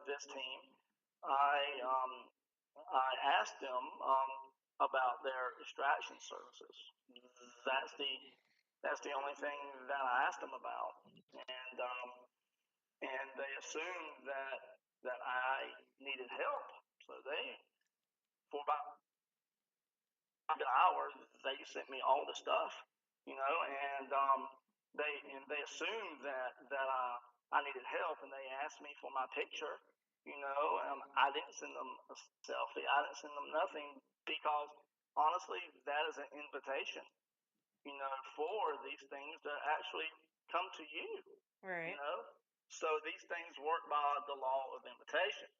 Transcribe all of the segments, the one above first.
this team, I asked them about their extraction services. That's the that's the only thing that I asked them about, and they assumed that I needed help. So they, for about an hour, they sent me all the stuff, and they assumed that I needed help, and they asked me for my picture. I didn't send them a selfie. I didn't send them nothing because honestly, that is an invitation, for these things to actually come to you. you Right. know. So these things work by the law of invitation.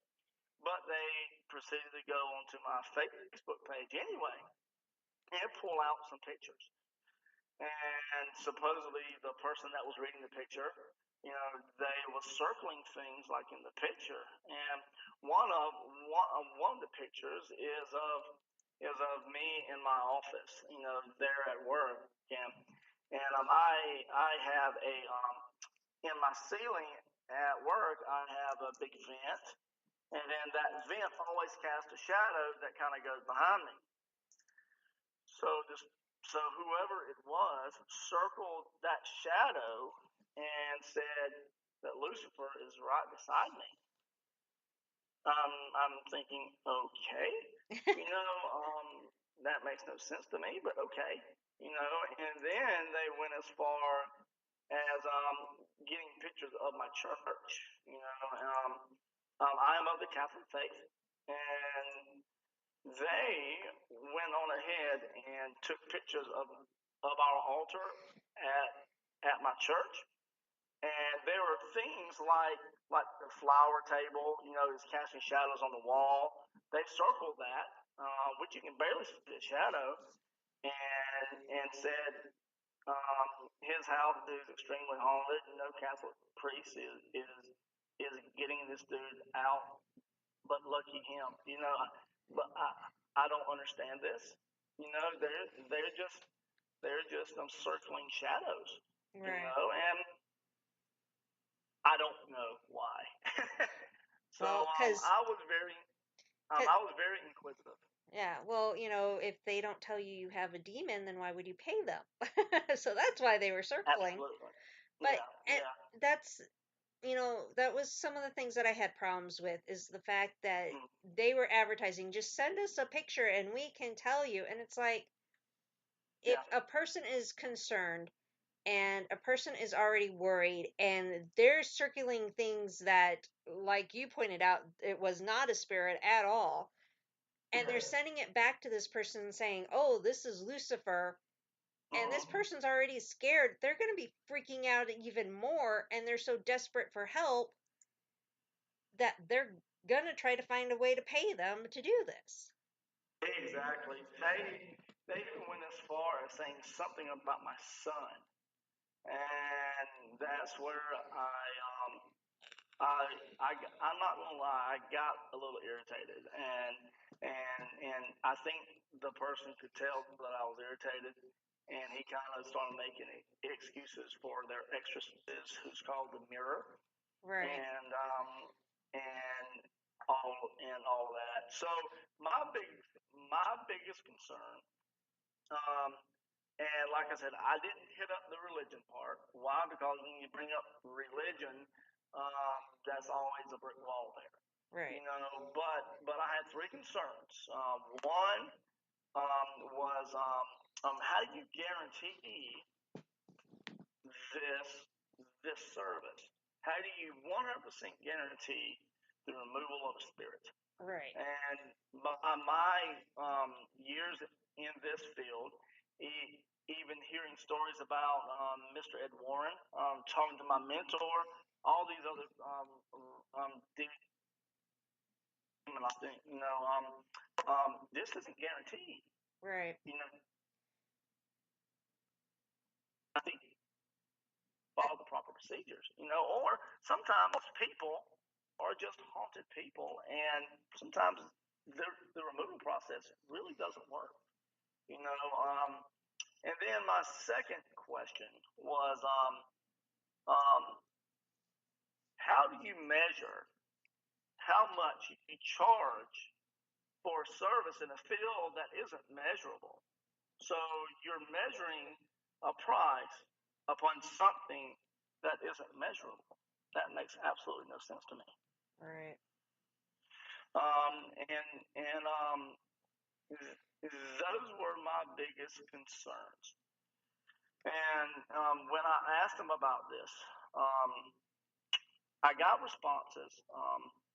But they proceeded to go onto my Facebook page anyway and pull out some pictures. And supposedly the person that was reading the picture, they was circling things like in the picture. And one of the pictures is of me in my office, there at work. And I have in my ceiling at work, I have a big vent, and then that vent always casts a shadow that kind of goes behind me. So this, so whoever it was circled that shadow and said that Lucifer is right beside me. I'm thinking, okay, that makes no sense to me, but okay, And then they went as far as getting pictures of my church. I am of the Catholic faith, and they went on ahead and took pictures of our altar at my church, and there were things like the flower table, is casting shadows on the wall. They circled that, which you can barely see the shadow, and said his house is extremely haunted. No Catholic priest is getting this dude out, but lucky him. But I don't understand this. They're just circling shadows. Right. And I don't know why. So Well, because I was very inquisitive. yeah, well, if they don't tell you you have a demon, then why would you pay them? So that's why they were circling. Absolutely. But Yeah, and yeah. that's that was some of the things that I had problems with is the fact that Mm, they were advertising, just send us a picture and we can tell you. And it's like, if yeah. a person is concerned and a person is already worried and they're circling things that, like you pointed out, it was not a spirit at all, and they're sending it back to this person saying, oh, this is Lucifer, and this Mm-hmm. person's already scared, they're going to be freaking out even more, and they're so desperate for help that they're going to try to find a way to pay them to do this. Exactly. They even went as far as saying something about my son, and that's where I'm not gonna lie, I got a little irritated, and I think the person could tell that I was irritated, and he kind of started making excuses for their exorcist, who's called the Mirror, Right. and all that. So my big my biggest concern, um, and like I said, I didn't hit up the religion part. Why? Because when you bring up religion, that's always a brick wall there. Right. But I had three concerns. One was how do you guarantee this this service? How do you 100% guarantee the removal of a spirit? Right. And my years in this field, even hearing stories about Mr. Ed Warren, talking to my mentor, all these other this isn't guaranteed. Right. You know, I think follow the proper procedures. Or sometimes people are just haunted people, and sometimes the removal process really doesn't work. You know, and then my second question was, how do you measure? how much you charge for service in a field that isn't measurable. So you're measuring a price upon something that isn't measurable. That makes absolutely no sense to me. Right. And those were my biggest concerns. And when I asked them about this, I got responses,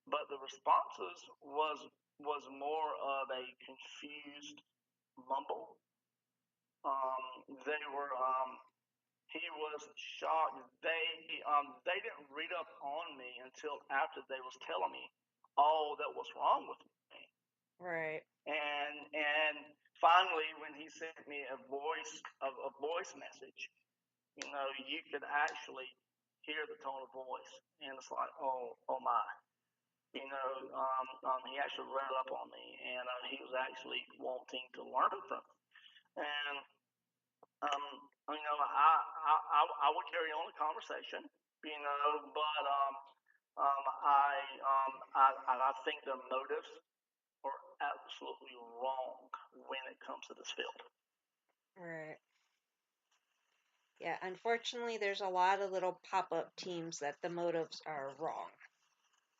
but the responses was more of a confused mumble. They were he was shocked. They didn't read up on me until after they was telling me all that was wrong with me. Right. And finally, when he sent me a voice message, you could actually hear the tone of voice, and it's like, oh my. He actually read up on me, and he was actually wanting to learn from me. And I would carry on the conversation, but I think the motives are absolutely wrong when it comes to this field. Right. Yeah, unfortunately, there's a lot of little pop-up teams that the motives are wrong.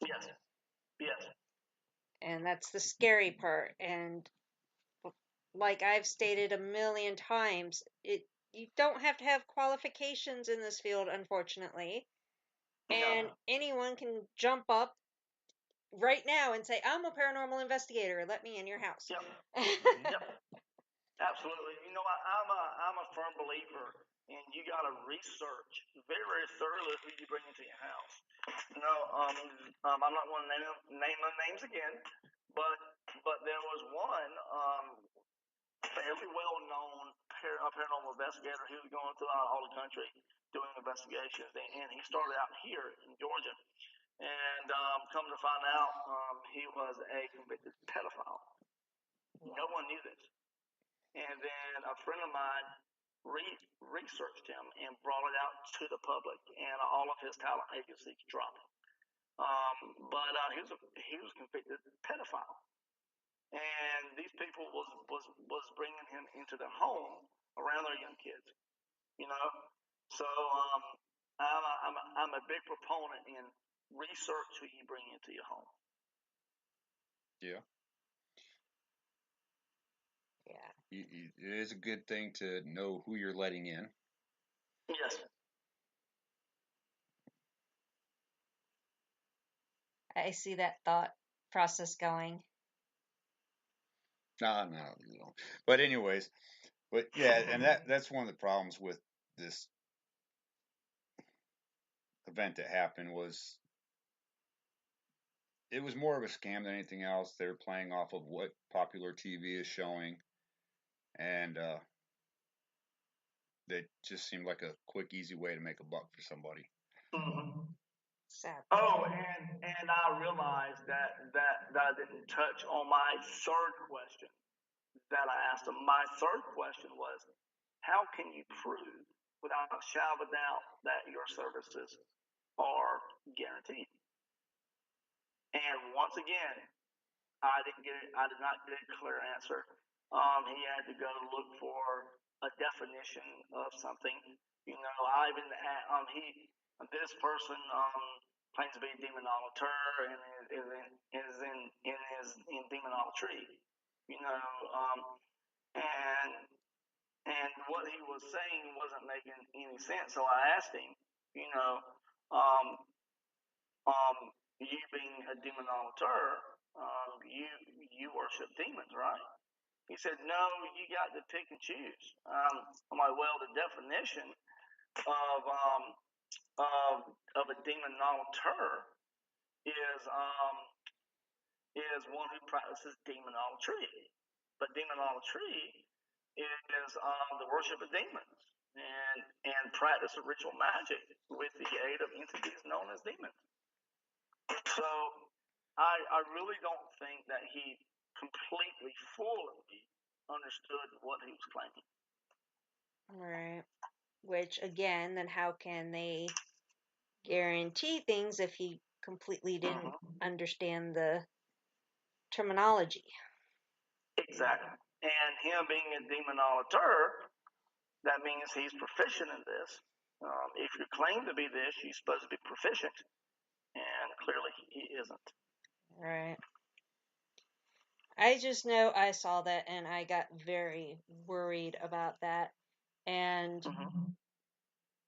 Yes, yes. And that's the scary part. And like I've stated a million times, you don't have to have qualifications in this field, unfortunately. And anyone can jump up right now and say, I'm a paranormal investigator. Let me in your house. Yep. Yep. Absolutely. I'm a firm believer, and you got to research very, very thoroughly who you bring into your house. I'm not going to name no names again, but there was one fairly well-known paranormal investigator. He was going throughout all the country doing investigations, and he started out here in Georgia. And come to find out, he was a convicted pedophile. No one knew this. And then a friend of mine researched him and brought it out to the public, and all of his talent agencies dropped. But he was a convicted pedophile, and these people was bringing him into their home around their young kids. So I'm a big proponent in research who you bring into your home. Yeah. Yeah. It is a good thing to know who you're letting in. Yes. I see that thought process going. No. But anyways, yeah, and that's one of the problems with this event that happened was it was more of a scam than anything else. They were playing off of what popular TV is showing, and that just seemed like a quick, easy way to make a buck for somebody. Mm-hmm. Sad. Oh, and I realized that I didn't touch on my third question that I asked him. My third question was, how can you prove without a shadow of a doubt that your services are guaranteed? And once again, I did not get a clear answer. He had to go look for a definition of something. I even this person claims to be a demonologer and is in demonology. And what he was saying wasn't making any sense. So I asked him, um, you being a demonologer, you worship demons, right? He said, no, you got to pick and choose. I'm like, well, the definition of a demonologer is one who practices demonology. But demonology is the worship of demons and practice of ritual magic with the aid of entities known as demons. So I really don't think that he completely, fully understood what he was claiming. Right. Which, again, then how can they guarantee things if he completely didn't understand the terminology. Exactly. And him being a demonologer, that means he's proficient in this. If you claim to be this, you're supposed to be proficient, and clearly he isn't. Right. I just know I saw that and I got very worried about that. And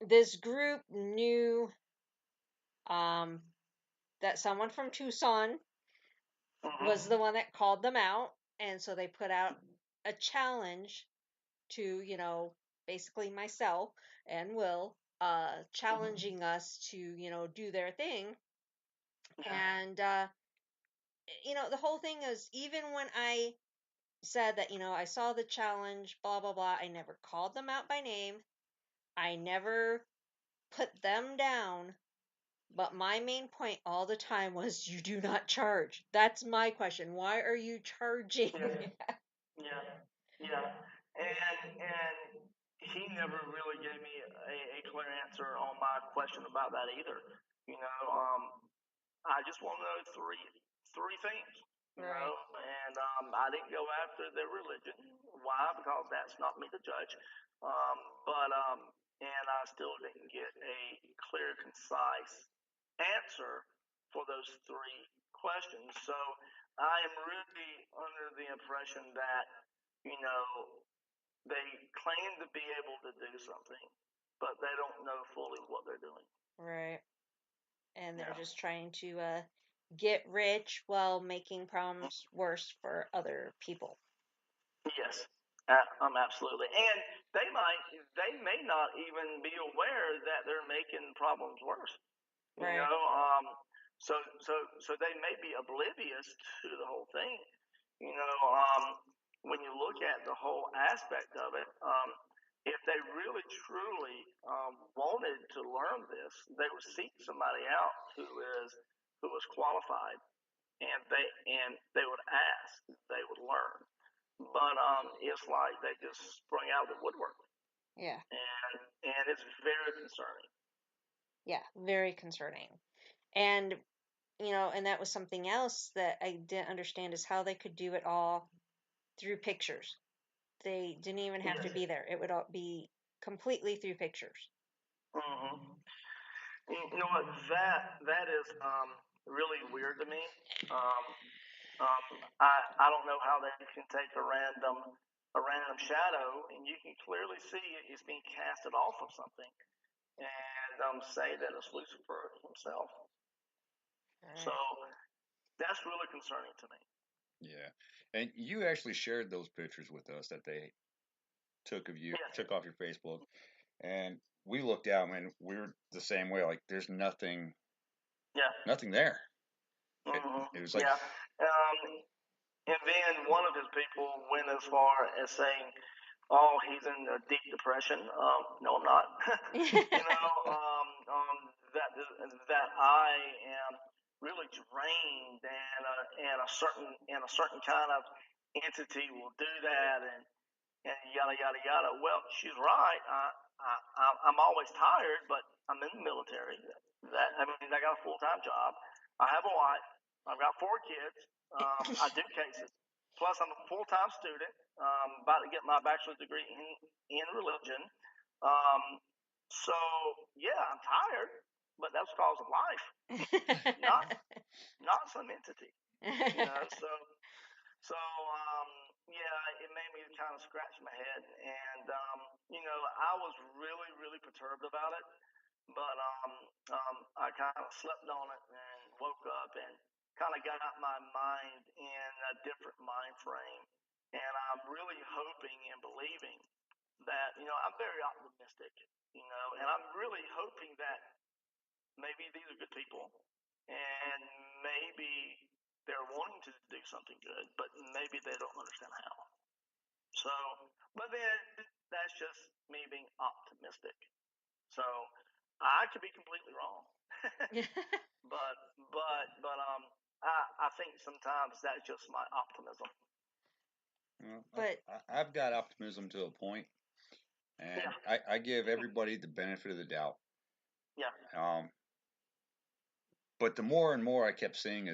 this group knew that someone from Tucson was the one that called them out. And so they put out a challenge to, basically myself and Will, challenging us to, do their thing. And, the whole thing is, even when I said that, I saw the challenge, blah, blah, blah, I never called them out by name. I never put them down. But my main point all the time was, you do not charge. That's my question. Why are you charging? Yeah. And he never really gave me a clear answer on my question about that either. I just want to know three things. Right. And I didn't go after their religion. Why? Because that's not me to judge. And I still didn't get a clear, concise answer for those three questions. So I am really under the impression that, they claim to be able to do something, but they don't know fully what they're doing. Right. And they're just trying to get rich while making problems worse for other people. Yes, absolutely. And they may not even be aware that they're making problems worse. Right. So they may be oblivious to the whole thing. When you look at the whole aspect of it, if they really truly wanted to learn this, they would seek somebody out who is qualified, and they would ask, they would learn. But it's like they just sprung out of the woodwork. Yeah. And it's very concerning. Yeah, very concerning. And and that was something else that I didn't understand, is how they could do it all through pictures. They didn't even have to be there. It would all be completely through pictures. You know what? That is really weird to me. I don't know how they can take a random shadow, and you can clearly see it's being casted off of something, and say that it's Lucifer himself. Right. So that's really concerning to me. Yeah, and you actually shared those pictures with us that they took of you, took off your Facebook, and we looked out and we're the same way. Like there's nothing there. It was like, And then one of his people went as far as saying, "Oh, he's in a deep depression." No, I'm not. That I am really drained, and a certain kind of entity will do that, and yada yada yada. Well, she's right. I'm always tired, but I'm in the military. I got a full-time job. I have a wife. I've got 4 kids. I do cases. Plus, I'm a full-time student. About to get my bachelor's degree in religion. So yeah, I'm tired, but that's because of life, not some entity. So it made me kind of scratch my head, and I was really, really perturbed about it. But I kind of slept on it and woke up and kind of got my mind in a different mind frame. And I'm really hoping and believing that I'm very optimistic, and I'm really hoping that maybe these are good people, and maybe they're wanting to do something good, but maybe they don't understand how. So, but then that's just me being optimistic. So I could be completely wrong, but I think sometimes that's just my optimism. But I've got optimism to a point, and I give everybody the benefit of the doubt. Yeah. But the more and more I kept seeing